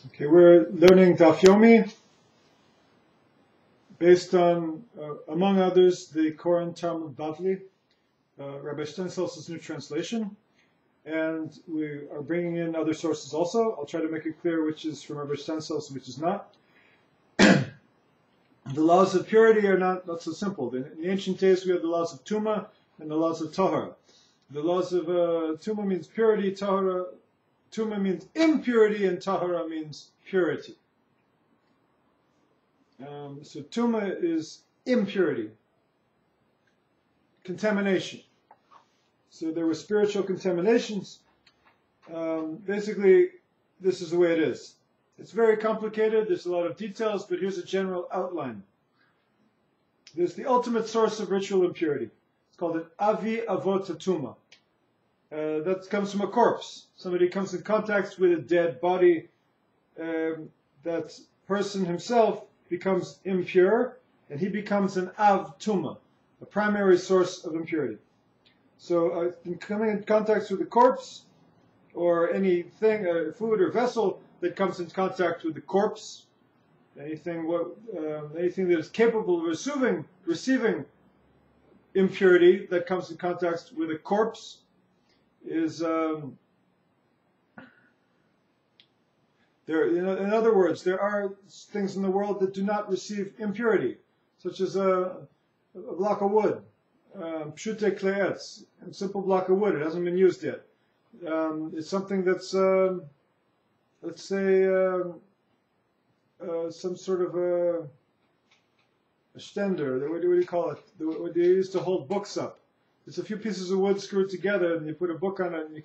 Okay, we're learning Daf Yomi based on, among others, the Koren Talmud Bavli, Rabbi Steinsaltz's new translation, and we are bringing in other sources also. I'll try to make it clear which is from Rabbi Steinsaltz and which is not. The laws of purity are not so simple. In the ancient days, we had the laws of Tuma and the laws of Tahara. The laws of Tuma means purity, Tuma means impurity, and Tahara means purity. So Tuma is impurity, contamination. So there were spiritual contaminations. Basically, this is the way it is. It's very complicated, there's a lot of details, but here's a general outline. There's the ultimate source of ritual impurity. It's called an Avi Avot Tuma. That comes from a corpse. Somebody comes in contact with a dead body. That person himself becomes impure, and he becomes an Av Tuma, a primary source of impurity. So coming in contact with the corpse, or anything, food or vessel that comes in contact with the corpse, anything that is capable of receiving impurity that comes in contact with a corpse is there. In other words, there are things in the world that do not receive impurity, such as a block of wood, pshute kleetz, a simple block of wood. It hasn't been used yet. It's something that's, let's say, some sort of a stender. What do you call it? What they used to hold books up. It's a few pieces of wood screwed together, and you put a book on it, and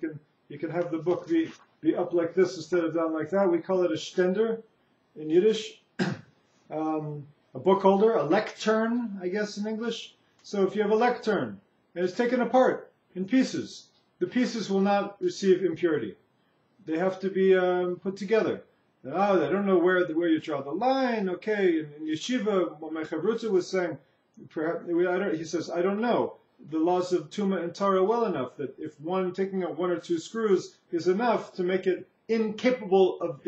you can have the book be up like this instead of down like that. We call it a stender in Yiddish. A book holder, a lectern, I guess in English. So if you have a lectern and it's taken apart in pieces, the pieces will not receive impurity. They have to be put together. I don't know where you draw the line. Okay, in yeshiva, what my chavruta was saying, he says, I don't know the laws of Tuma and Tara well enough that if taking out one or two screws is enough to make it incapable of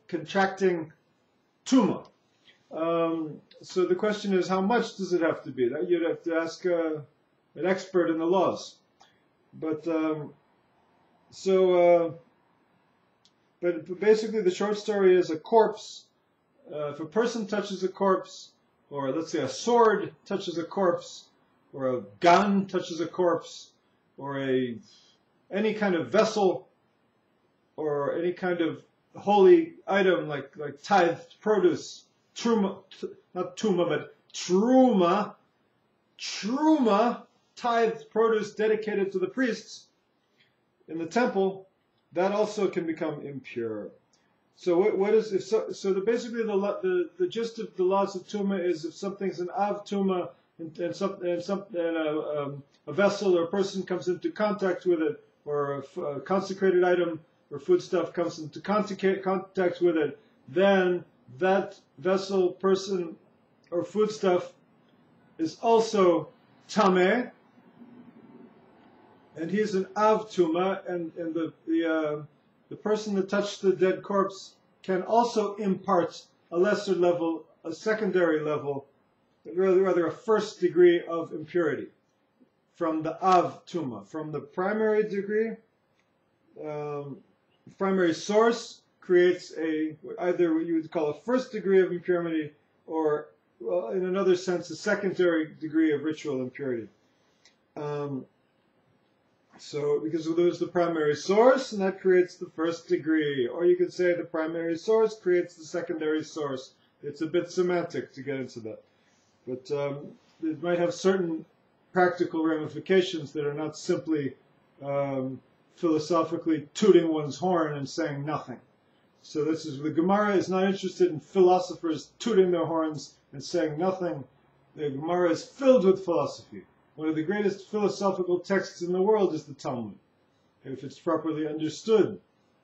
contracting Tuma. So the question is, how much does it have to be? You'd have to ask an expert in the laws. But basically the short story is a corpse. If a person touches a corpse, or let's say a sword touches a corpse, or a gun touches a corpse, or any kind of vessel, or any kind of holy item like tithed produce, truma, not tuma, but truma, tithed produce dedicated to the priests in the temple, that also can become impure. So basically the gist of the laws of Tuma is if something's an Av Tuma and a vessel or a person comes into contact with it, or a consecrated item or foodstuff comes into contact with it, then that vessel, person, or foodstuff is also tameh, and he is an Av Tuma, and the person that touched the dead corpse can also impart a lesser level, a secondary level, rather a first degree of impurity from the Av Tuma. From the primary degree, primary source creates either what you would call a first degree of impurity, or, well, in another sense, a secondary degree of ritual impurity. So, because there's the primary source, and that creates the first degree. Or you could say the primary source creates the secondary source. It's a bit semantic to get into that. But it might have certain practical ramifications that are not simply philosophically tooting one's horn and saying nothing. So the Gemara is not interested in philosophers tooting their horns and saying nothing. The Gemara is filled with philosophy. One of the greatest philosophical texts in the world is the Talmud, if it's properly understood.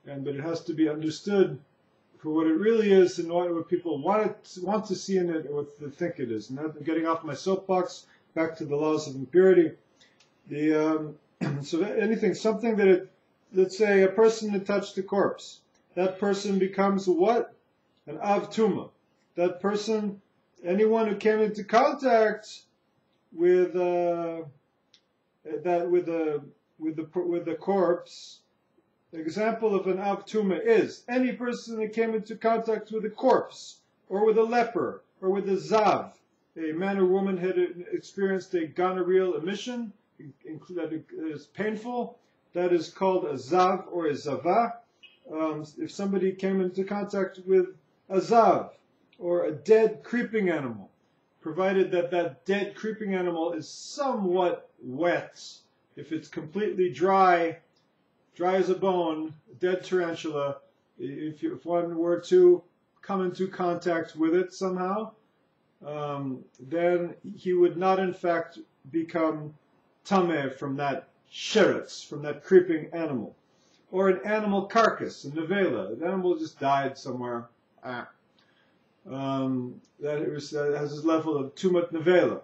But it has to be understood for what it really is and what people want to see in it, or what they think it is. And I'm getting off my soapbox, back to the laws of impurity. Something that let's say a person that touched a corpse, that person becomes what? An Av Tuma. That person, anyone who came into contact with the corpse. The example of an Av Tuma is any person that came into contact with a corpse, or with a leper, or with a Zav. A man or woman had experienced a gonorrheal emission that is painful. That is called a Zav or a Zava. If somebody came into contact with a Zav, or a dead creeping animal, provided that that dead creeping animal is somewhat wet. If it's completely dry as a bone, dead tarantula, if one were to come into contact with it somehow, then he would not in fact become tameh from that sheretz, from that creeping animal. Or an animal carcass, a nevela. The animal just died somewhere. That has this level of tumat nevela.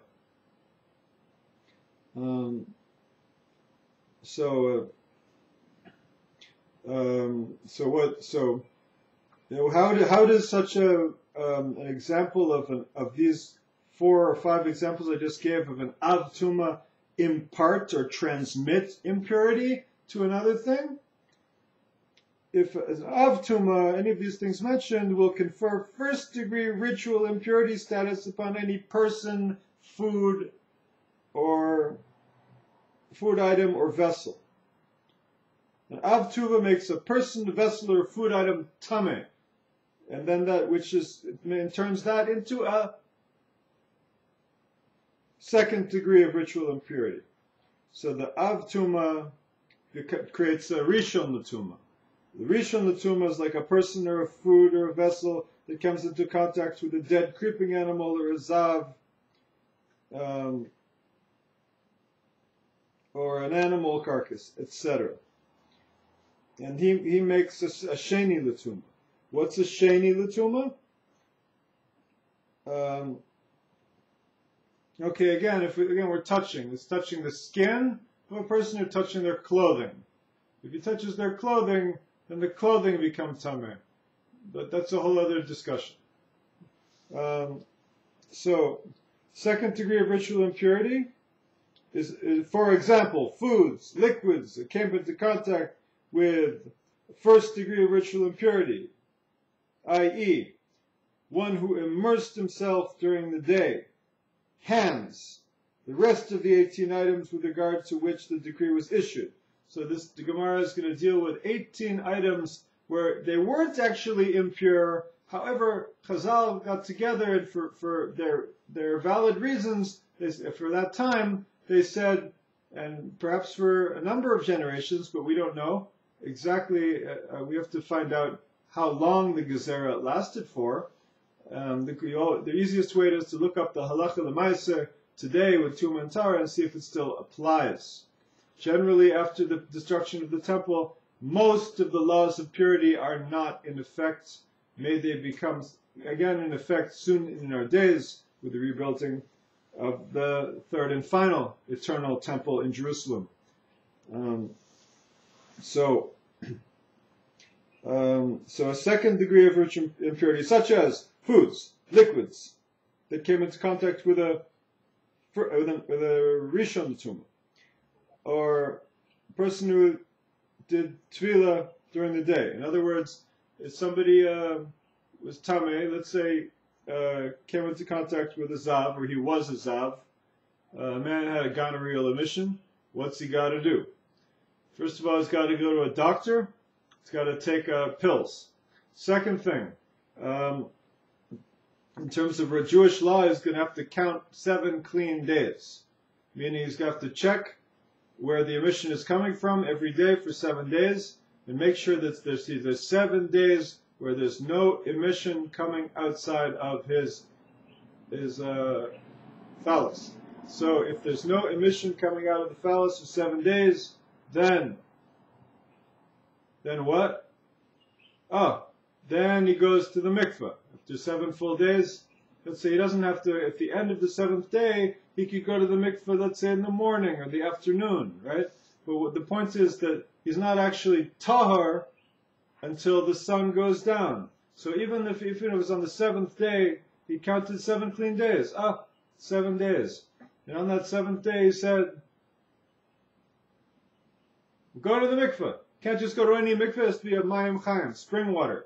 How does such an example of these 4 or 5 examples I just gave of an Av Tuma impart or transmit impurity to another thing? If an Av Tuma, any of these things mentioned, will confer first-degree ritual impurity status upon any person, food item, or vessel. An Av Tuma makes a person, vessel, or food item tameh, and then that which is, it turns that into a second degree of ritual impurity. So the Av Tuma creates a Rishon L'Tuma. The Rishon L'Tuma is like a person or a food or a vessel that comes into contact with a dead creeping animal or a Zav, or an animal carcass, etc. And he makes a Sheni L'Tuma. What's a Sheni L'Tuma? Okay, again, we're touching. It's touching the skin of a person or touching their clothing. If he touches their clothing, then the clothing becomes tameh. But that's a whole other discussion. So, second degree of ritual impurity is, for example, foods, liquids that came into contact with first degree of ritual impurity, i.e., one who immersed himself during the day. Hands, the rest of the 18 items with regard to which the decree was issued. So the Gemara is going to deal with 18 items where they weren't actually impure. However, Chazal got together and for their valid reasons, for that time, they said, and perhaps for a number of generations, but we don't know exactly, we have to find out how long the Gezerah lasted for. The easiest way is to look up the Halacha L'Maiser today with Tumah and Tara and see if it still applies. Generally, after the destruction of the temple, most of the laws of purity are not in effect. May they become again in effect soon in our days with the rebuilding of the third and final eternal temple in Jerusalem. So a second degree of ritual impurity, such as foods, liquids that came into contact with a Rishon L'Tuma, or a person who did tefillah during the day. In other words, if somebody was tameh, let's say, came into contact with a zav, or he was a zav, a man had a gonorrheal emission, what's he got to do? First of all, he's got to go to a doctor. He's got to take pills. Second thing, in terms of Jewish law, he's going to have to count 7 clean days. Meaning he's going to have to check where the emission is coming from every day for 7 days, and make sure that there's 7 days where there's no emission coming outside of his phallus. So if there's no emission coming out of the phallus for 7 days, then what? Then he goes to the mikveh. After 7 full days, let's say he doesn't have to, at the end of the 7th day, he could go to the mikveh, let's say in the morning or the afternoon, right? But the point is that he's not actually tahar until the sun goes down. So even if it was on the seventh day, he counted 7 clean days. 7 days. And on that seventh day, he said, go to the mikveh. Can't just go to any mikveh, it has to be a mayim chayim, spring water.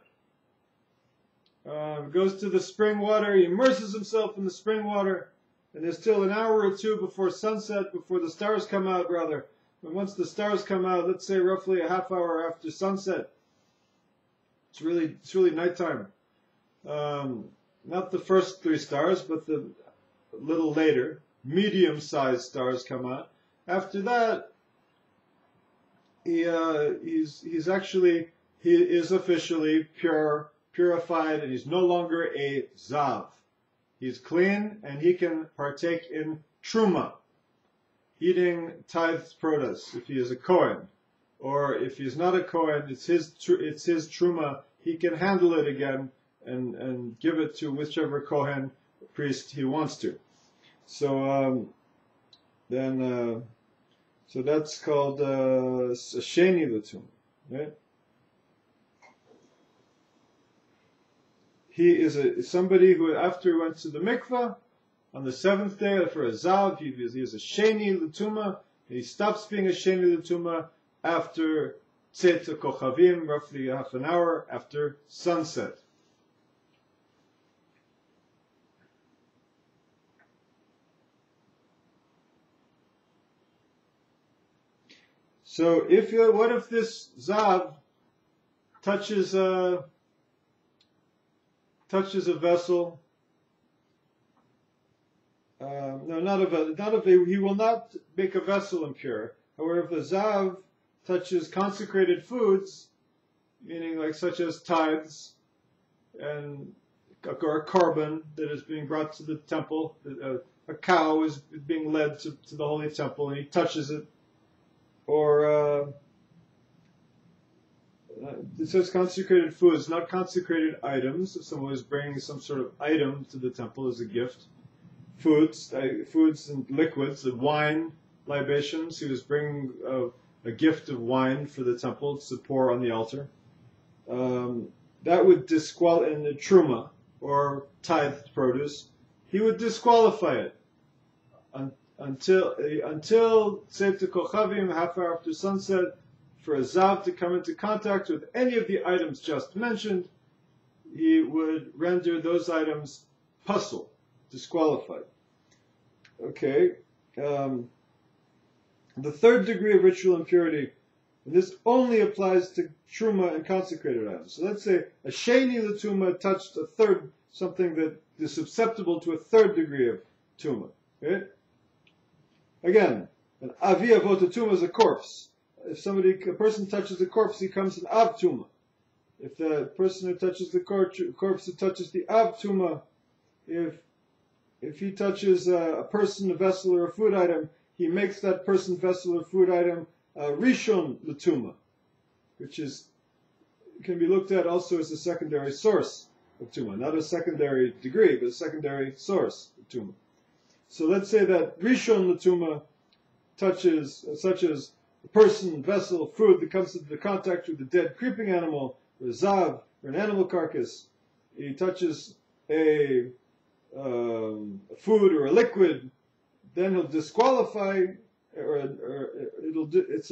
Goes to the spring water, he immerses himself in the spring water, and there's still an hour or two before sunset, before the stars come out, rather. And once the stars come out, let's say roughly a half hour after sunset, it's really nighttime. Not the first 3 stars, but the little later, medium-sized stars come out. After that, he is officially purified, and he's no longer a zav. He's clean, and he can partake in truma, eating tithed produce, if he is a Kohen. Or if he's not a Kohen, it's his truma, he can handle it again and give it to whichever Kohen priest he wants to. So so that's called sheni l'tum, right? He is somebody who, after he went to the mikveh on the 7th day for a zav, he is a sheni l'tuma. He stops being a sheni l'tuma after tzet kochavim, roughly half an hour after sunset. So what if this zav touches a vessel? He will not make a vessel impure. However, if the zav touches consecrated foods, meaning like such as tithes and or a carbon that is being brought to the temple, a cow is being led to the holy temple, and he touches it. Or it says consecrated foods, not consecrated items. If someone is bringing some sort of item to the temple as a gift, foods and liquids, the wine libations. He was bringing a gift of wine for the temple to pour on the altar. That would disqualify in the truma or tithed produce. He would disqualify it until tzeit kochavim, half hour after sunset, for a zav to come into contact with any of the items just mentioned. He would render those items pasul, disqualified. Okay. The 3rd degree of ritual impurity, and this only applies to truma and consecrated items. So let's say a sheni l'tuma touched something that is susceptible to a 3rd degree of tuma. Okay? Again, an avi avot tuma is a corpse. If a person touches a corpse, he becomes an av tuma. If the person who touches the corpse who touches the av tuma, if he touches a person, a vessel, or a food item, he makes that person, vessel, or food item rishon l'tuma, which can be looked at also as a secondary source of tuma, not a secondary degree, but a secondary source of tuma. So let's say that rishon l'tuma touches, such as a person, vessel, food that comes into contact with a dead creeping animal, or a zav, or an animal carcass. He touches a food or a liquid, then he'll disqualify, let's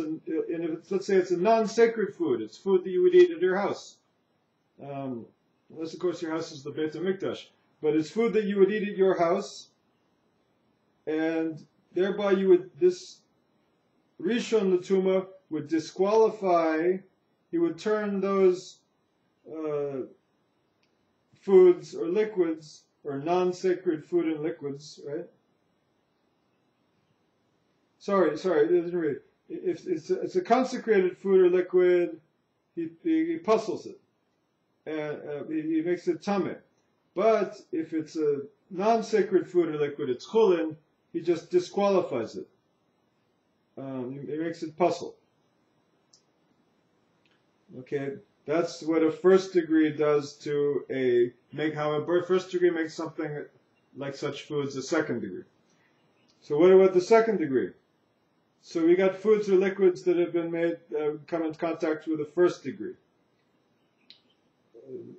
say it's a non-sacred food. It's food that you would eat at your house, unless of course your house is the Beit HaMikdash. But it's food that you would eat at your house, and thereby this Rishon L'Tuma would disqualify. He would turn those foods or liquids, or non-sacred food and liquids, right? Sorry, I didn't read. If it's a consecrated food or liquid, he puzzles it, and he makes it tameh. But if it's a non-sacred food or liquid, it's chulin, he just disqualifies it. He makes it puzzle. Okay, that's what a 1st degree does to how a 1st degree makes something like such foods a 2nd degree. So what about the 2nd degree? So we got foods or liquids that have been made, come in contact with a 1st degree.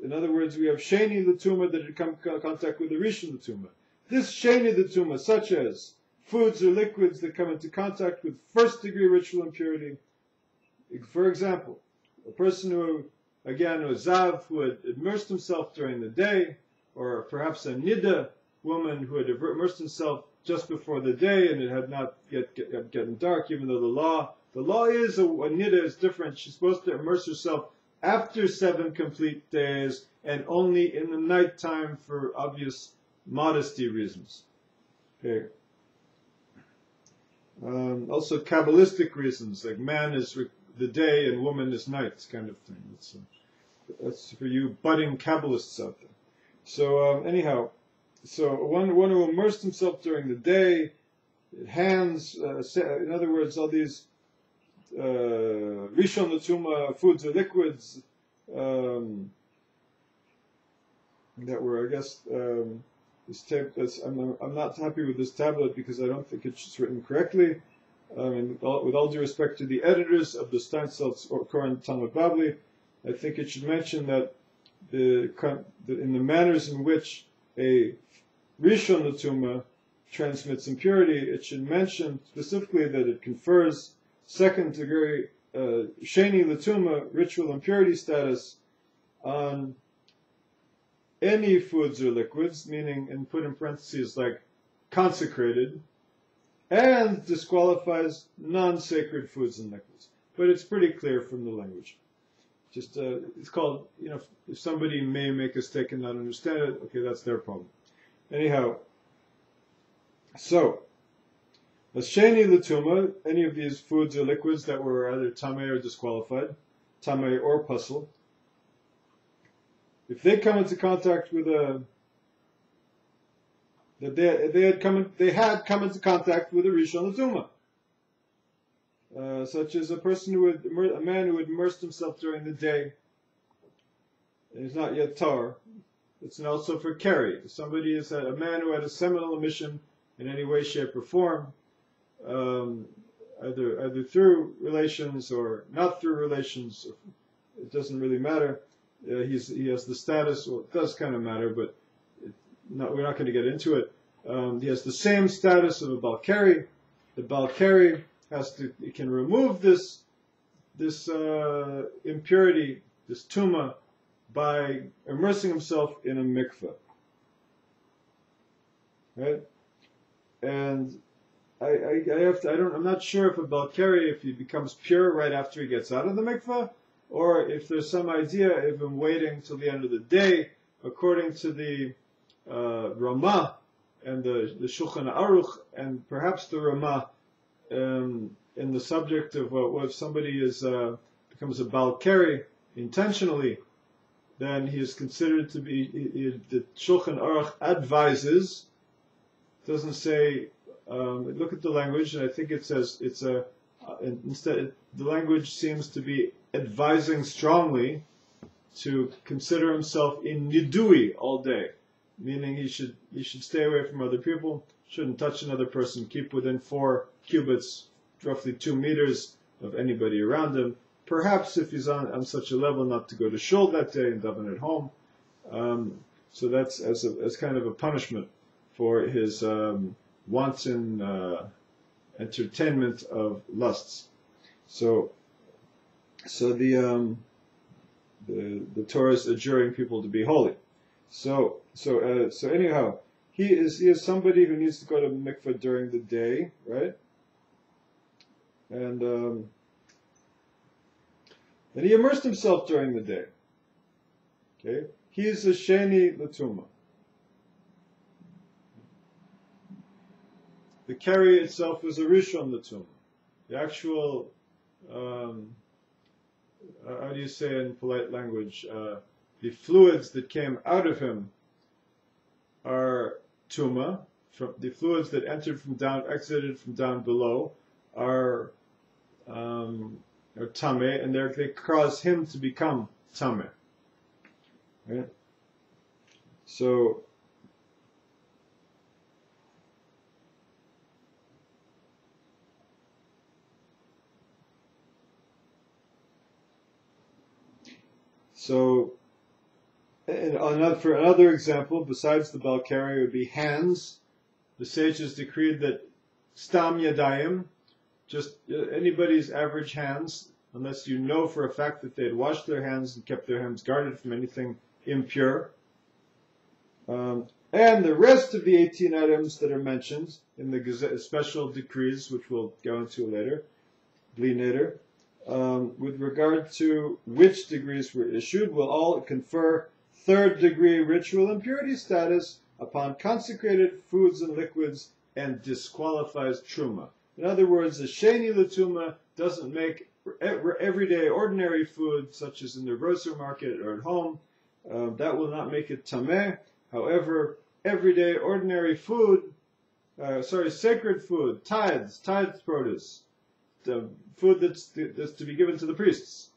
In other words, we have Sheni L'Tuma that had come in contact with the Rishon L'Tuma. This Sheni L'Tuma, such as foods or liquids that come into contact with first degree ritual impurity. For example, a person who, again, was Zav, who had immersed himself during the day, or perhaps a Nida woman who had immersed himself just before the day and it had not yet gotten dark, even though the law is a Nida is different. She's supposed to immerse herself after 7 complete days and only in the nighttime for obvious modesty reasons. Okay. Also Kabbalistic reasons, like man is the day and woman is night, kind of thing. That's for you budding Kabbalists out there. So anyhow, so one who immersed himself during the day, hands, in other words, all these Rishon L'Tuma foods or liquids that were, I guess, this tape. I'm not happy with this tablet because I don't think it's written correctly. And with all due respect to the editors of the Steinsaltz or Koren Talmud Bavli, I think it should mention that in the manners in which a Rishon L'Tuma transmits impurity, it should mention specifically that it confers second degree Sheni L'Tuma ritual impurity status on any foods or liquids, meaning, and put in parentheses like consecrated, and disqualifies non-sacred foods and liquids. But it's pretty clear from the language. Just it's called, if somebody may make a mistake and not understand it, okay, that's their problem. Anyhow, so a Sheni L'Tuma, any of these foods or liquids that were either tamei or disqualified, tamei or puzzle, if they come into contact with they had come into contact with a Rishon L'Tuma, such as a man who had immersed himself during the day and is not yet tar. It's also for Keri. Somebody is a man who had a seminal emission in any way, shape, or form, either through relations or not through relations. It doesn't really matter. He has the status. Well, it does kind of matter, but we're not going to get into it. He has the same status of a Balkari. The Balkari can remove this impurity, this tuma, by immersing himself in a mikveh. Right? And I'm not sure if a Balkari, if he becomes pure right after he gets out of the mikveh, or if there's some idea of him waiting till the end of the day, according to the Ramah and the Shulchan Aruch, and perhaps the Ramah in the subject of what if somebody becomes a Balkari intentionally, then he is considered to be, the Shulchan Aruch advises, doesn't say, look at the language, and I think it says, instead, the language seems to be advising strongly to consider himself in nidui all day, meaning he should stay away from other people, shouldn't touch another person, keep within 4 cubits, roughly 2 meters of anybody around him. Perhaps if he's on such a level, not to go to shul that day and daven at home. So that's as kind of a punishment for his wanton entertainment of lusts. So the Torah is adjuring people to be holy. So anyhow, he is somebody who needs to go to mikveh during the day, right? And he immersed himself during the day. Okay, he is a Sheni L'Tuma. The Keri itself is a Rishon L'Tuma. The actual, how do you say in polite language, the fluids that came out of him are Tuma. The fluids that exited from down below are Tameh, and they cause him to become Tameh. Right? So And for another example, besides the Balkari, would be hands. The sages decreed that stam yadayim, just anybody's average hands, unless you know for a fact that they had washed their hands and kept their hands guarded from anything impure. And the rest of the 18 items that are mentioned in the special decrees, which we'll go into later, with regard to which degrees were issued, will all confer third degree ritual impurity status upon consecrated foods and liquids and disqualifies truma. In other words, the sheni l'tuma doesn't make everyday ordinary food, such as in the grocery market or at home. That will not make it tameh. However, everyday ordinary food, sacred food, tithed produce, the food that's to be given to the priests,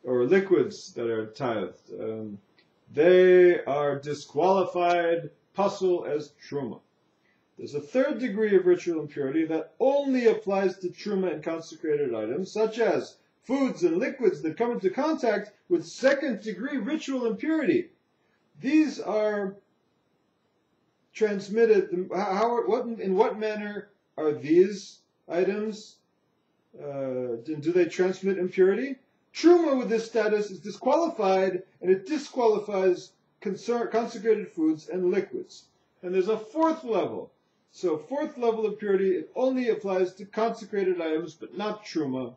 or liquids that are tithed, they are disqualified, pasul, as truma. There's a third degree of ritual impurity that only applies to truma and consecrated items, such as foods and liquids that come into contact with second degree ritual impurity. These are transmitted. In what manner are these items? Do they transmit impurity? Truma with this status is disqualified, and it disqualifies consecrated foods and liquids. And there's a fourth level. So fourth level of purity, it only applies to consecrated items, but not truma.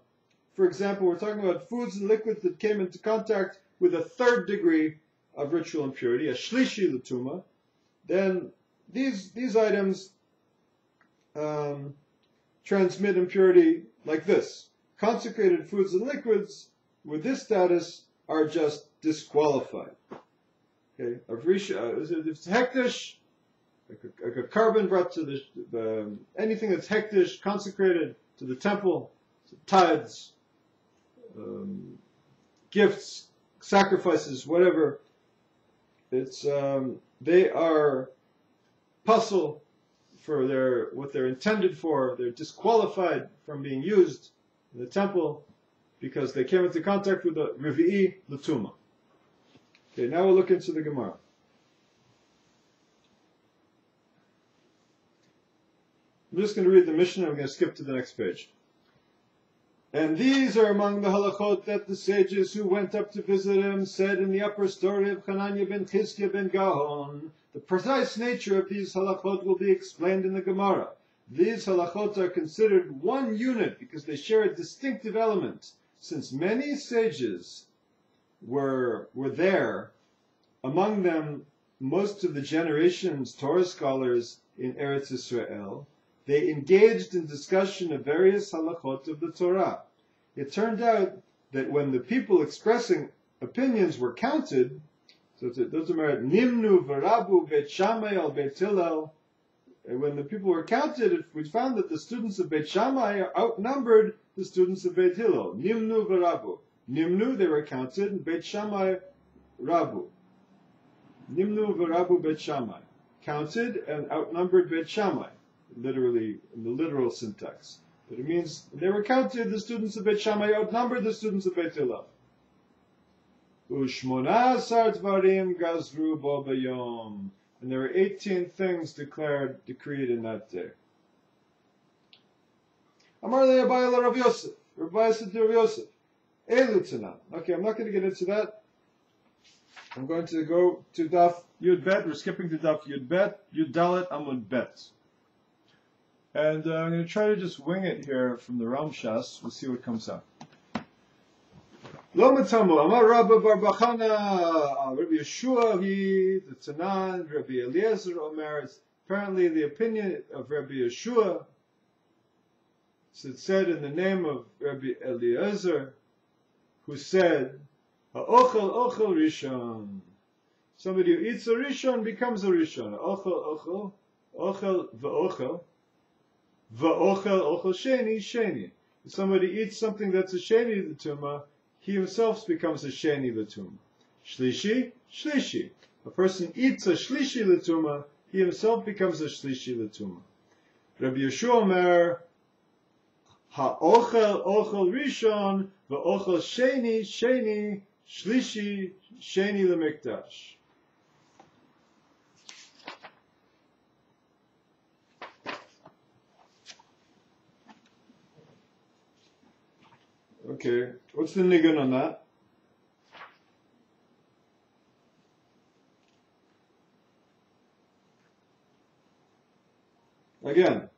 For example, we're talking about foods and liquids that came into contact with a third degree of ritual impurity, a shlishi l'tuma. Then these items transmit impurity like this. Consecrated foods and liquids with this status are just disqualified. Okay, if it's hektish, like a carbon brought to the anything that's hektish, consecrated to the temple, tithes, gifts, sacrifices, whatever. It's they are pasul for what they're intended for. They're disqualified from being used in the temple because they came into contact with the revi'i l'tuma. Okay, now we'll look into the Gemara. I'm just going to read the Mishnah. I'm going to skip to the next page. And these are among the halachot that the sages who went up to visit him said in the upper story of Hananiah ben Chizkiah ben Gahon. The precise nature of these halachot will be explained in the Gemara. These halachot are considered one unit because they share a distinctive element. Since many sages were there, among them most of the generation's Torah scholars in Eretz Israel, they engaged in discussion of various halachot of the Torah. It turned out that when the people expressing opinions were counted, so those are Nimnu v'Rabu Beit Shammai al Beit Hillel, and when the people were counted, we found that the students of Beit Shammai outnumbered the students of Beit Hillel. Nimnu v'Rabu. Nimnu, they were counted, and Beit Shammai, Rabu. Nimnu v'Rabu Beit Shammai. Counted and outnumbered Beit Shammai. Literally, in the literal syntax. But it means they were counted, the students of Beit Shammai outnumbered the students of Beit Hillel. Ushmona asar dvarim gazru bo bayom. And there were 18 things decreed in that day. Amar le Abai la Rav Yosef. Rabbi said to Rav Yosef, Elu tanan. Okay, I'm not going to get into that. I'm going to go to Daf Yud Bet. We're skipping to Daf Yud Bet. Yud Dalet Amud Bet. And I'm going to try to just wing it here from the Ramshas. We'll see what comes out. Lo matamu, Amar Rabba Bar Bachana, Rabbi Yeshua, the Tanan, Rabbi Eliezer Omer. Apparently the opinion of Rabbi Yeshua, it said in the name of Rabbi Eliezer, who said, Ha'ochel ochel rishon. Somebody who eats a rishon becomes a rishon. Ochel v'ochel. Va'ochel ochel sheni. If somebody eats something that's a sheni l'tumah, he himself becomes a sheni l'tumah. Shlishi. A person eats a shlishi l'tumah, he himself becomes a shlishi l'tumah. Rabbi Yeshua Omer, ha'ochel ochel rishon, va'ochel sheni Shlishi Sheni Lemikdash. Okay, what's the nigun on that? Again,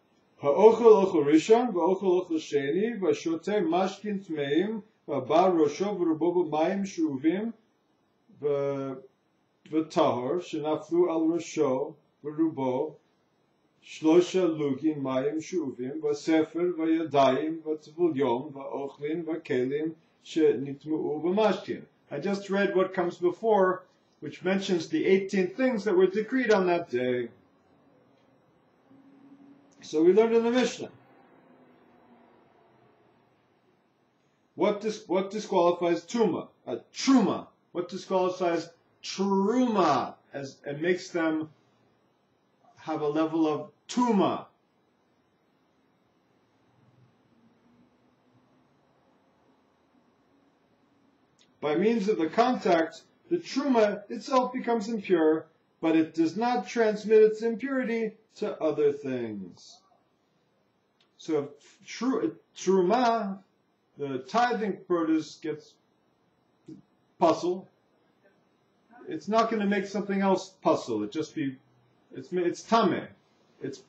ha'ochel ochel rishon, va'ochel ochel sheni, va'shotei mashkin tmeim, va'bar rosho v'rubo b'mayim shuvim, v'tahor, shenaflu al rosho, v'rubo, shlosha lugin mayim shuvim, v'sefer, v'yadayim, v'tvul yom, v'ochlin, v'kelim, shenitmu'u v'mashkin. I just read what comes before, which mentions the 18 things that were decreed on that day. So we learned in the Mishnah. What disqualifies Truma? Truma. What disqualifies Truma and makes them have a level of Tuma? By means of the contact, the Truma itself becomes impure, but it does not transmit its impurity to other things. So Truma, the tithing produce, gets puzzle. It's not going to make something else puzzle. It's tameh.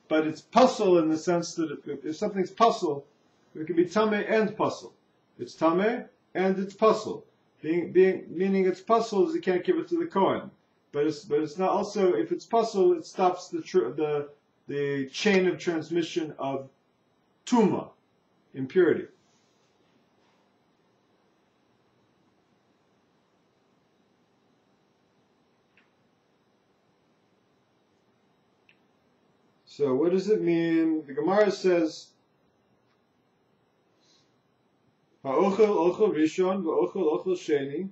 But it's puzzle in the sense that if something's puzzle, it can be tameh and puzzle. It's tameh and it's puzzle. Meaning it's puzzle is you can't give it to the Kohen. But it's not also, if it's puzzle, it stops the chain of transmission of tuma, impurity. So what does it mean? The Gemara says, ha'ochel ochel rishon va'ochel ochel sheni.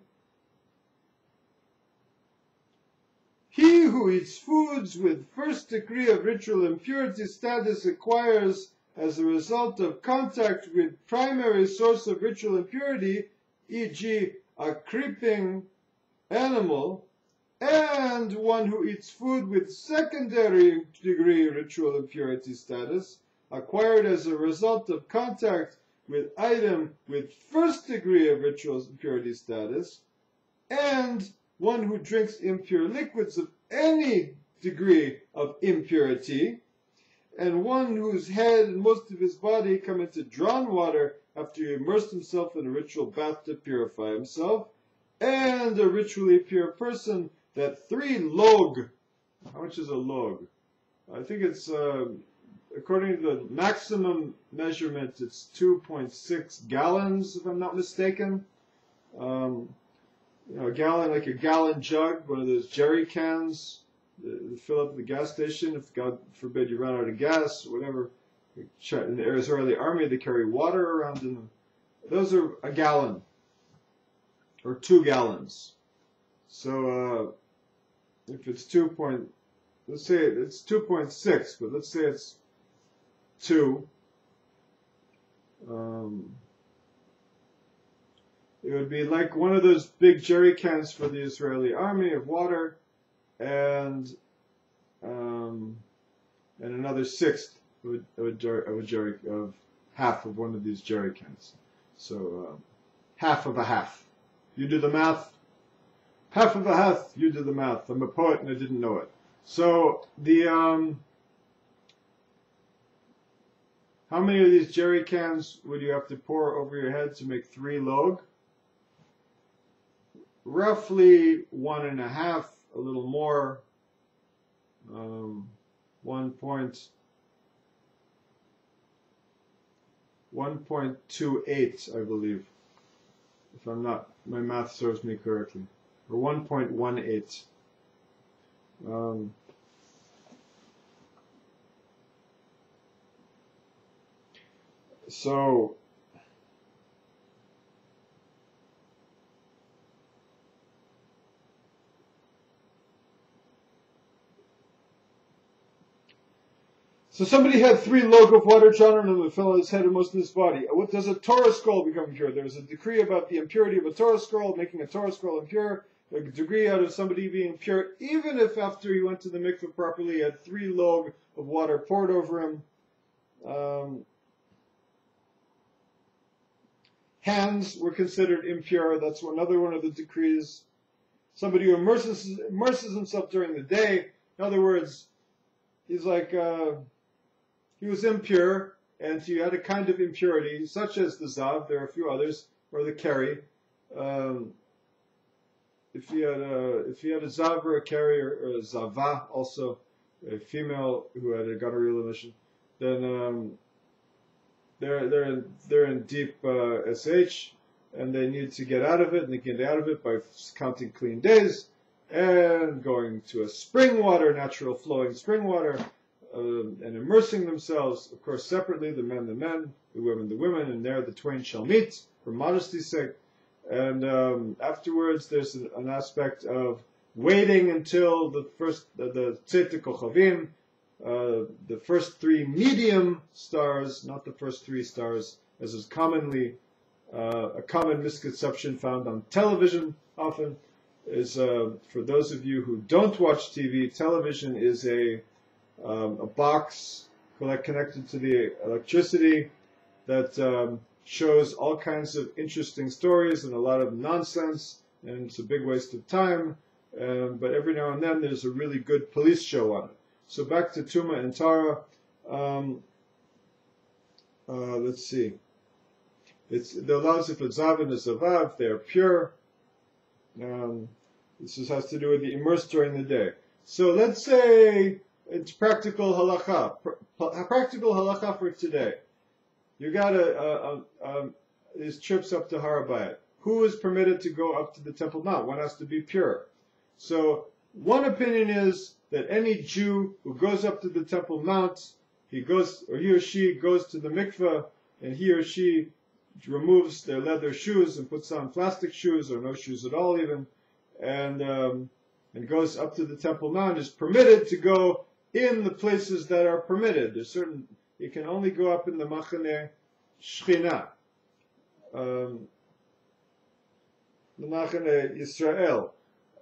He who eats foods with first degree of ritual impurity status acquires, as a result of contact with primary source of ritual impurity, e.g. a creeping animal, and one who eats food with secondary degree ritual impurity status, acquired as a result of contact with item with first degree of ritual impurity status, and one who drinks impure liquids of any degree of impurity, and one whose head and most of his body come into drawn water after he immersed himself in a ritual bath to purify himself, and a ritually pure person, that 3 log. How much is a log? I think it's, according to the maximum measurement, it's 2.6 gallons, if I'm not mistaken. A gallon, like a gallon jug, one of those jerry cans that fill up at the gas station. If God forbid you run out of gas, or whatever. In the Israeli army, they carry water around in them. Those are a gallon, or 2 gallons. So if it's let's say it's 2.6, but let's say it's 2. It would be like one of those big jerry cans for the Israeli army of water, and another sixth of half of one of these jerry cans. So half of a half. You do the math. Half of a half. You do the math. I'm a poet and I didn't know it. So how many of these jerry cans would you have to pour over your head to make 3 log? Roughly 1.5, a little more, 1.28, I believe, if I'm not, my math serves me correctly, or 1.18. So So somebody had 3 log of water drawn on him and fell on his head and most of his body. What does a Torah scroll become impure? There's a decree about the impurity of a Torah scroll, making a Torah scroll impure, a degree out of somebody being pure, even if after he went to the mikveh properly, he had 3 log of water poured over him. Hands were considered impure. That's another one of the decrees. Somebody who immerses himself during the day. In other words, he's like, he was impure, and he had a kind of impurity, such as the zav. There are a few others, or the keri. If he had a zav or a keri or a zava, also a female who had a gonorrhea emission, then they're in deep sh, and they need to get out of it, and they get out of it by counting clean days and going to a spring water, natural flowing spring water, and immersing themselves, of course, separately, the men, the women, and there the twain shall meet for modesty's sake. And afterwards, there's an aspect of waiting until the Tzeit Kochavim, the first 3 medium stars, not the first 3 stars, as is commonly a common misconception found on television often, is for those of you who don't watch TV, television is a box connected to the electricity that shows all kinds of interesting stories and a lot of nonsense, and it's a big waste of time, but every now and then there's a really good police show on it. So back to Tuma and Tara. Let's see. The laws of Zav and the Zavav, they are pure. This has to do with the immersed during the day. So let's say it's practical halacha. Practical halacha for today. You got these trips up to Har Bayit. Who is permitted to go up to the Temple Mount? One has to be pure. So one opinion is that any Jew who goes up to the Temple Mount, he or she goes to the mikveh, and he or she removes their leather shoes and puts on plastic shoes or no shoes at all even, and goes up to the Temple Mount, is permitted to go in the places that are permitted. There's certain, you can only go up in the Machane Shechina, the Machane Yisrael.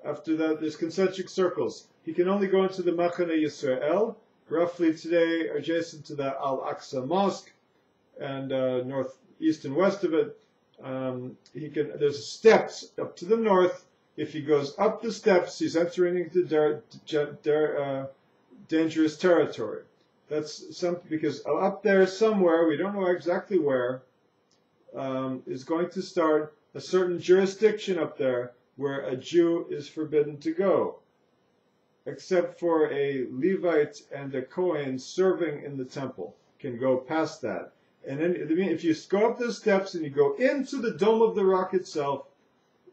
After that, there's concentric circles. He can only go into the Machane Yisrael, roughly today adjacent to the Al-Aqsa Mosque, and northeast and west of it. There's steps up to the north. If he goes up the steps, he's entering into dangerous territory. That's something, because up there somewhere, we don't know exactly where, is going to start a certain jurisdiction up there where a Jew is forbidden to go, except for a Levite and a Kohen serving in the temple can go past that. And then, if you go up the steps and you go into the Dome of the Rock itself,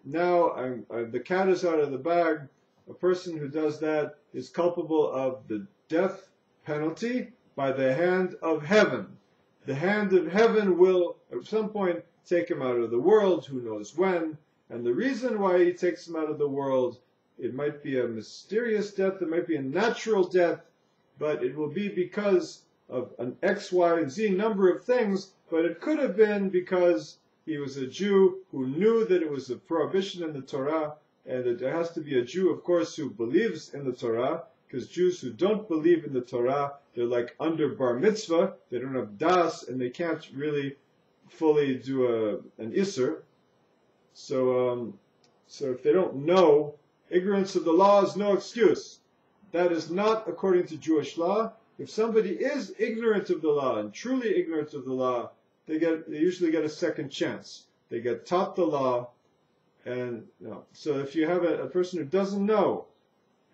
now the cat is out of the bag. A person who does that is culpable of the death penalty by the hand of heaven. The hand of heaven will, at some point, take him out of the world, who knows when. And the reason why he takes him out of the world, it might be a mysterious death, it might be a natural death, but it will be because of an X, Y, and Z number of things, but it could have been because he was a Jew who knew that it was a prohibition in the Torah, and it has to be a Jew, of course, who believes in the Torah, because Jews who don't believe in the Torah, they're like under bar mitzvah, they don't have das, and they can't really fully do an Isser. So if they don't know, ignorance of the law is no excuse. That is not according to Jewish law. If somebody is ignorant of the law and truly ignorant of the law, they usually get a second chance. They get taught the law, and so if you have a person who doesn't know,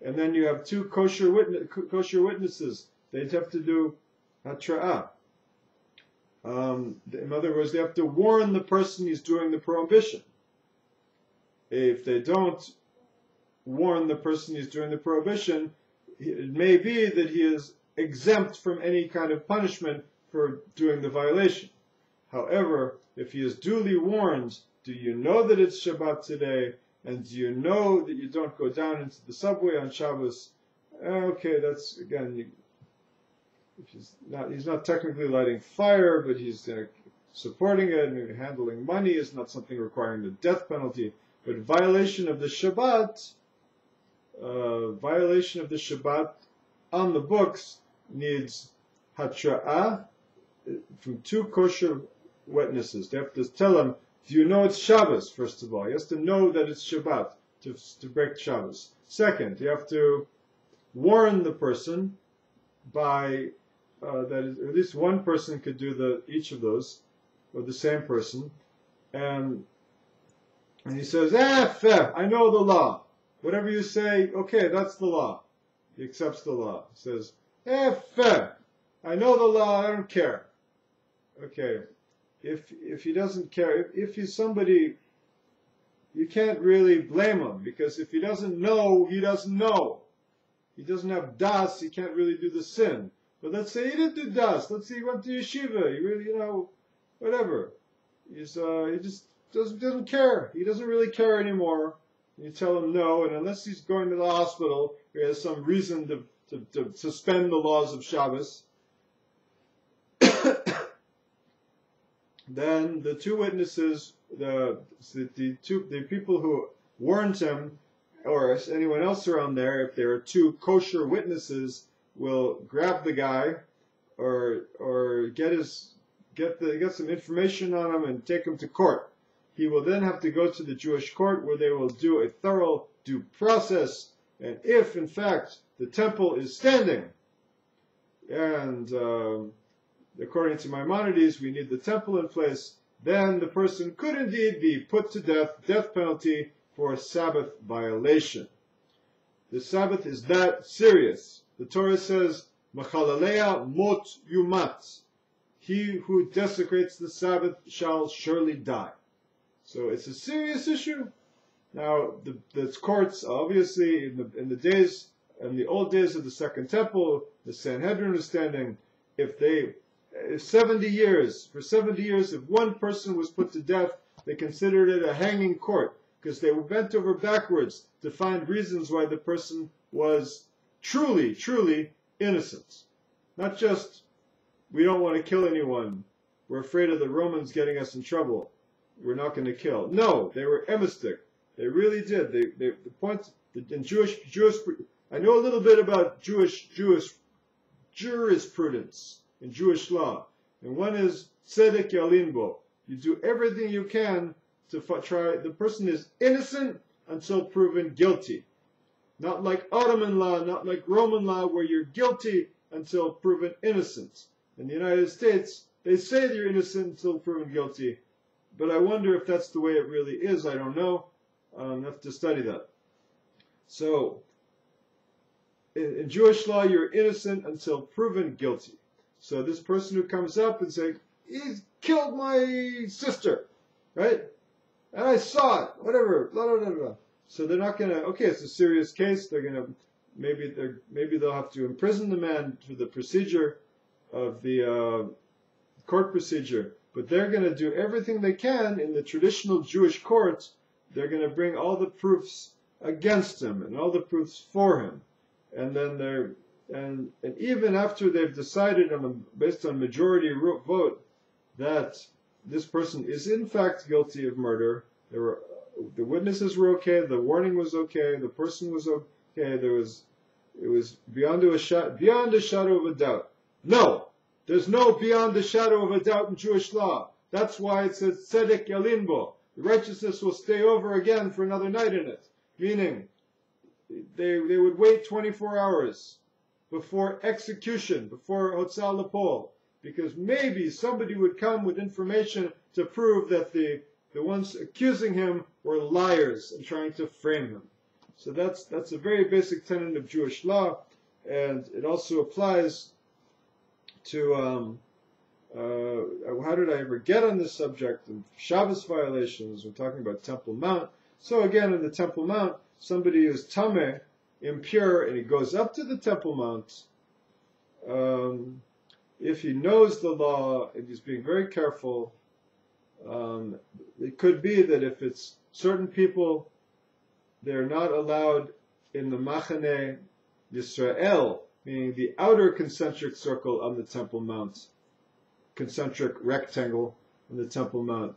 and then you have 2 kosher witnesses, they'd have to do hatra'ah. In other words, they have to warn the person he's doing the prohibition. If they don't warn the person he's doing the prohibition, it may be that he is exempt from any kind of punishment for doing the violation. However, if he is duly warned, do you know that it's Shabbat today, and do you know that you don't go down into the subway on Shabbos? Okay, that's, again, if he's not technically lighting fire, but he's supporting it and handling money is not something requiring the death penalty. But violation of the Shabbat on the books needs hatra'ah from two kosher witnesses. They have to tell him, do you know it's Shabbos, first of all? He has to know that it's Shabbat to break Shabbos. Second, you have to warn the person by that at least one person could do each of those, or the same person, and he says, fair, I know the law. Whatever you say, okay, that's the law. He accepts the law. He says, fair, I know the law, I don't care. Okay, if he doesn't care, if he's somebody, you can't really blame him, because if he doesn't know, he doesn't know. He doesn't have das, he can't really do the sin. But let's say he didn't do das, let's say he went to yeshiva, he really, whatever. He just doesn't care. He doesn't really care anymore. You tell him no, and unless he's going to the hospital, he has some reason to suspend the laws of Shabbos, then the two witnesses, the people who warned him, or anyone else around there, if there are two kosher witnesses, will grab the guy or get some information on him and take him to court. He will then have to go to the Jewish court where they will do a thorough due process, and if in fact the temple is standing, and according to Maimonides we need the temple in place, then the person could indeed be put to death penalty for Sabbath violation. The Sabbath is that serious. The Torah says, Machalalea mot yumat. He who desecrates the Sabbath shall surely die. So it's a serious issue. Now, the courts, obviously, in the old days of the Second Temple, the Sanhedrin was standing. For 70 years, if one person was put to death, they considered it a hanging court, because they were bent over backwards to find reasons why the person was truly, truly innocent. Not just, we don't want to kill anyone, we're afraid of the Romans getting us in trouble, we're not going to kill. No, they were emistic. They really did. The point in Jewish, I know a little bit about Jewish jurisprudence in Jewish law, and one is tzedek yalinbo. You do everything you can to try. The person is innocent until proven guilty. Not like Ottoman law, not like Roman law, where you're guilty until proven innocent. In the United States, they say they're innocent until proven guilty. But I wonder if that's the way it really is. I don't know. I have to study that. So, in Jewish law, you're innocent until proven guilty. So this person who comes up and says, he's killed my sister, right? And I saw it, whatever, blah, blah, blah, blah. So they're not going to, okay, it's a serious case. They're going to, maybe they'll have to imprison the man through the procedure of the court procedure. But they're going to do everything they can in the traditional Jewish courts. They're going to bring all the proofs against him and all the proofs for him. And then and even after they've decided based on majority vote that this person is in fact guilty of murder, the witnesses were okay, the warning was okay, the person was okay, it was beyond a shadow of a doubt. No! There's no beyond the shadow of a doubt in Jewish law. That's why it says tzedek yalinbo. The righteousness will stay over again for another night in it. Meaning, they would wait 24 hours before execution, before hotzah lapol, because maybe somebody would come with information to prove that the ones accusing him were liars and trying to frame him. So that's a very basic tenet of Jewish law, and it also applies to how did I ever get on this subject of Shabbos violations? We're talking about Temple Mount. So again, in the Temple Mount, somebody is tameh, impure, and he goes up to the Temple Mount. If he knows the law and he's being very careful, it could be that if it's certain people, they're not allowed in the Machane Yisrael meaning the outer concentric circle on the Temple Mount, concentric rectangle on the Temple Mount,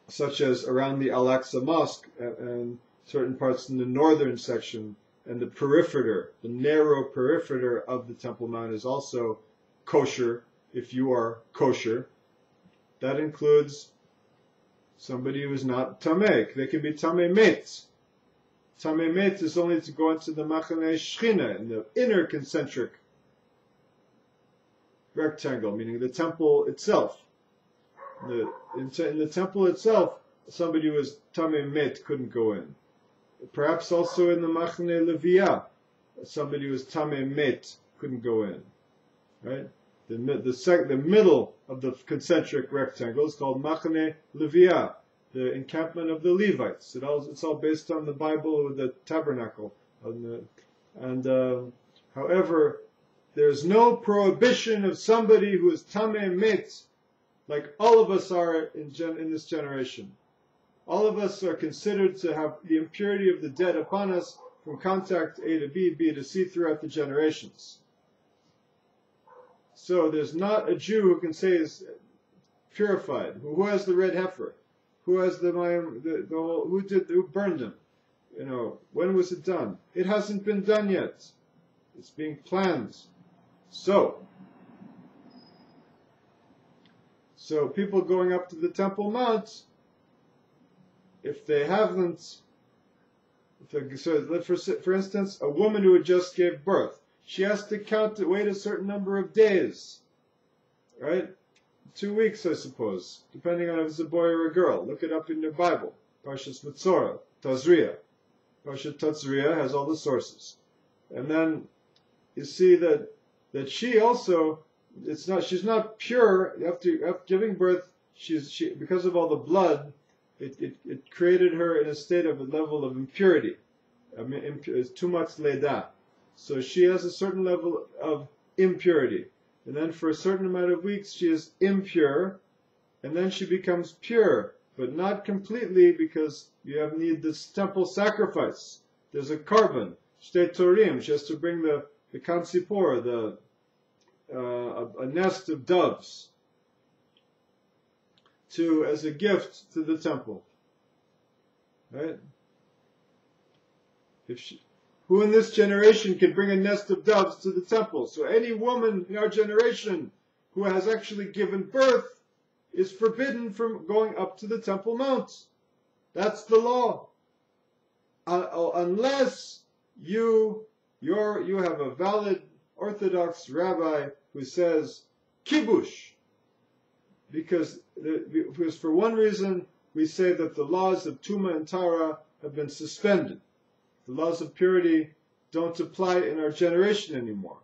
such as around the Al-Aqsa Mosque and certain parts in the northern section, and the peripheter, the narrow peripheter of the Temple Mount is also kosher, if you are kosher. That includes somebody who is not tameh. They can be tameh met. Tameh met is only to go into the machane shchina, in the inner concentric rectangle, meaning the temple itself. In the temple itself, somebody who was tameh met couldn't go in. Perhaps also in the machane leviyah, somebody who was tameh met couldn't go in. Right? The middle of the concentric rectangle is called machane leviyah, the encampment of the Levites. It's all based on the Bible with the tabernacle. However, there's no prohibition of somebody who is tameh met, like all of us are in this generation. All of us are considered to have the impurity of the dead upon us from contact A to B, B to C throughout the generations. So there's not a Jew who can say is purified. Who has the red heifer? Who has who burned him? When was it done? It hasn't been done yet. It's being planned. So people going up to the Temple Mount, if they haven't, for instance, a woman who had just gave birth, she has to wait a certain number of days, right? 2 weeks, I suppose, depending on if it's a boy or a girl. Look it up in your Bible. Parshas Metzora, Tazria. Parshas Tazria has all the sources. And then you see that she also, she's not pure. After giving birth, because of all the blood, it created her in a state of a level of impurity. It's too much leda. So she has a certain level of impurity. And then for a certain amount of weeks she is impure, and then she becomes pure, but not completely, because you need this temple sacrifice. There's a carbon, shtei torim. She has to bring the kansipor, a nest of doves, as a gift to the temple. Right? Who in this generation can bring a nest of doves to the temple? So any woman in our generation who has actually given birth is forbidden from going up to the Temple Mount. That's the law. Unless you have a valid Orthodox rabbi who says kibush, because for one reason we say that the laws of Tuma and Tara have been suspended. The laws of purity don't apply in our generation anymore.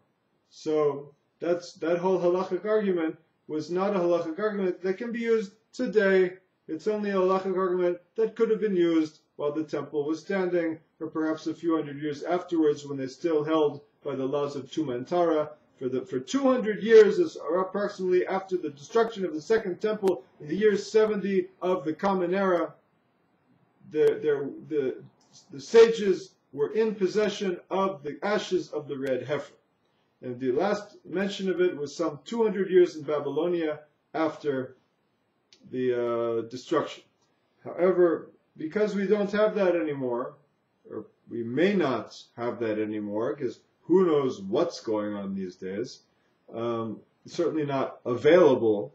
So that whole halachic argument was not a halachic argument that can be used today. It's only a halachic argument that could have been used while the temple was standing, or perhaps a few hundred years afterwards, when they still held by the laws of Tuma and Tara. For 200 years, or approximately after the destruction of the Second Temple in the year 70 of the Common Era, the sages were in possession of the ashes of the red heifer. And the last mention of it was some 200 years in Babylonia after the destruction. However, because we don't have that anymore, or we may not have that anymore, because who knows what's going on these days, it's certainly not available.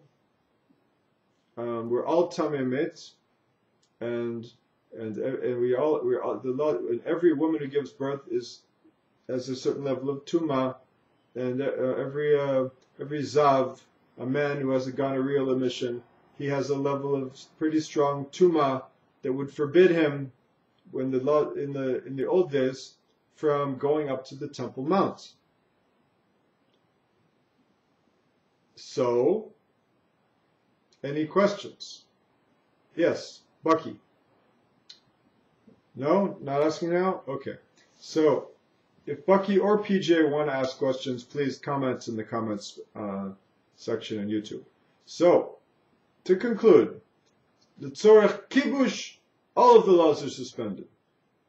We're all tameh met, and the law, and every woman who gives birth has a certain level of tuma, and every zav, a man who has a gonorrheal emission, he has a level of pretty strong tuma that would forbid him, when the law in the old days, from going up to the Temple Mount. So, any questions? Yes, Bucky. No? Not asking now? Okay. So, if Bucky or PJ want to ask questions, please comment in the comments section on YouTube. So, to conclude, the Tzorech Kibush, all of the laws are suspended.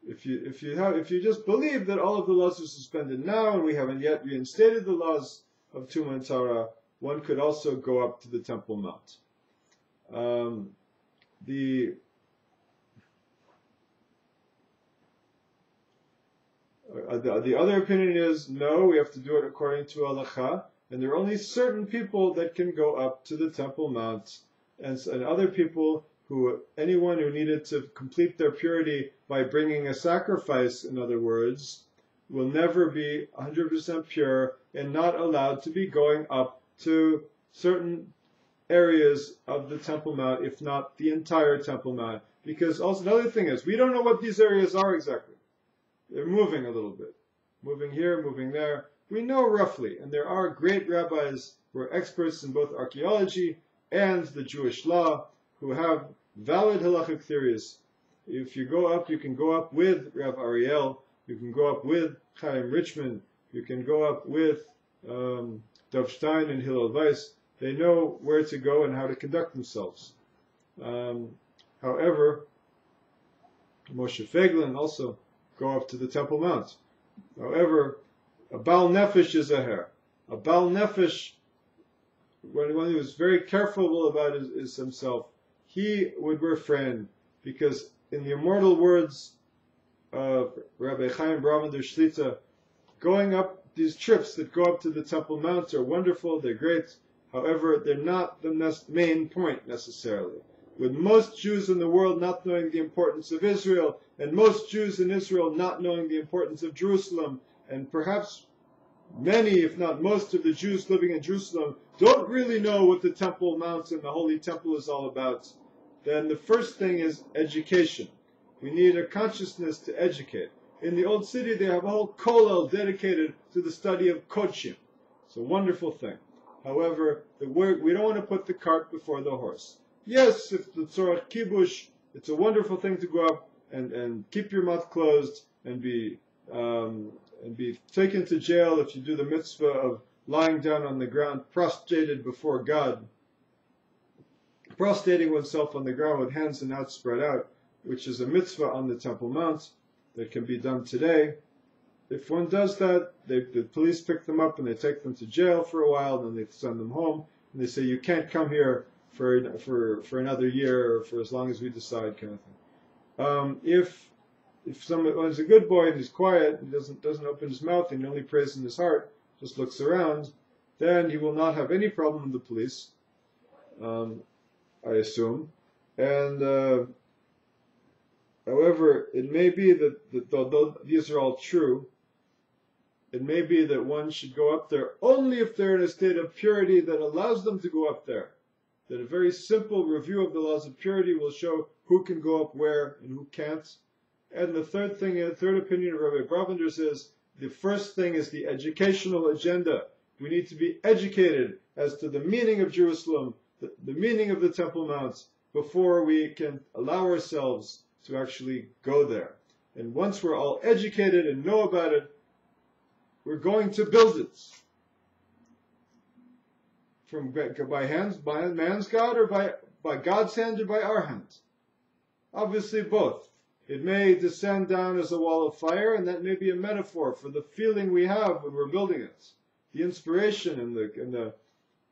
If you just believe that all of the laws are suspended now and we haven't yet reinstated the laws of Tuma and Tara, one could also go up to the Temple Mount. The other opinion is no, we have to do it according to halacha, and there are only certain people that can go up to the Temple Mount, and other people anyone who needed to complete their purity by bringing a sacrifice, in other words, will never be 100% pure and not allowed to be going up to certain areas of the Temple Mount, if not the entire Temple Mount. Because also another thing is, we don't know what these areas are exactly. They're moving a little bit. Moving here, moving there. We know roughly, and there are great rabbis who are experts in both archaeology and the Jewish law who have valid halachic theories. If you go up, you can go up with Rav Ariel, you can go up with Chaim Richman, you can go up with Dov Stein and Hillel Weiss. They know where to go and how to conduct themselves. However, Moshe Feiglin also go up to the Temple Mount. However, a Baal Nefesh is a hair. A Baal Nefesh, when he was very careful about his himself, he would refrain, because in the immortal words of Rabbi Chaim Bravender Shlita, going up these trips that go up to the Temple Mount are wonderful, they're great. However, they're not the main point necessarily. With most Jews in the world not knowing the importance of Israel, and most Jews in Israel not knowing the importance of Jerusalem, and perhaps many, if not most, of the Jews living in Jerusalem don't really know what the Temple Mount and the Holy Temple is all about, then the first thing is education. We need a consciousness to educate. In the Old City, they have a whole kollel dedicated to the study of Kodshim. It's a wonderful thing. However, we don't want to put the cart before the horse. Yes, if the Tzorach Kibush, it's a wonderful thing to go up and keep your mouth closed and be taken to jail if you do the mitzvah of lying down on the ground, prostrated before God, prostrating oneself on the ground with hands and outspread spread out, which is a mitzvah on the Temple Mount that can be done today. If one does that, the police pick them up and they take them to jail for a while, and then they send them home, and they say, you can't come here for another year, or for as long as we decide, kind of thing. If someone's a good boy and he's quiet, and doesn't open his mouth, and he only prays in his heart, just looks around, then he will not have any problem with the police, I assume. And however, it may be that though these are all true, it may be that one should go up there only if they're in a state of purity that allows them to go up there. That a very simple review of the laws of purity will show who can go up where and who can't. And the third opinion of Rabbi Bravenders is, the first thing is the educational agenda. We need to be educated as to the meaning of Jerusalem, the meaning of the Temple Mount, before we can allow ourselves to actually go there. And once we're all educated and know about it, we're going to build it. By man's God, or by God's hand, or by our hand? Obviously both. It may descend down as a wall of fire, and that may be a metaphor for the feeling we have when we're building it. The inspiration and the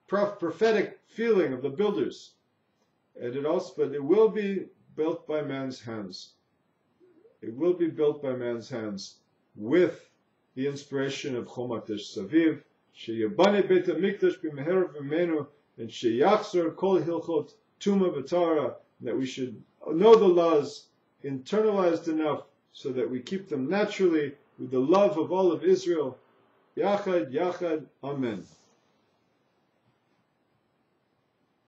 prophetic feeling of the builders. But it will be built by man's hands. It will be built by man's hands with the inspiration of Chomatesh Saviv, Sheyabane Beit HaMikdash b'meher v'menu, and Sheyachzor kol hilchot Tuma v'Tara, that we should know the laws internalized enough so that we keep them naturally with the love of all of Israel. Yachad, Yachad, Amen.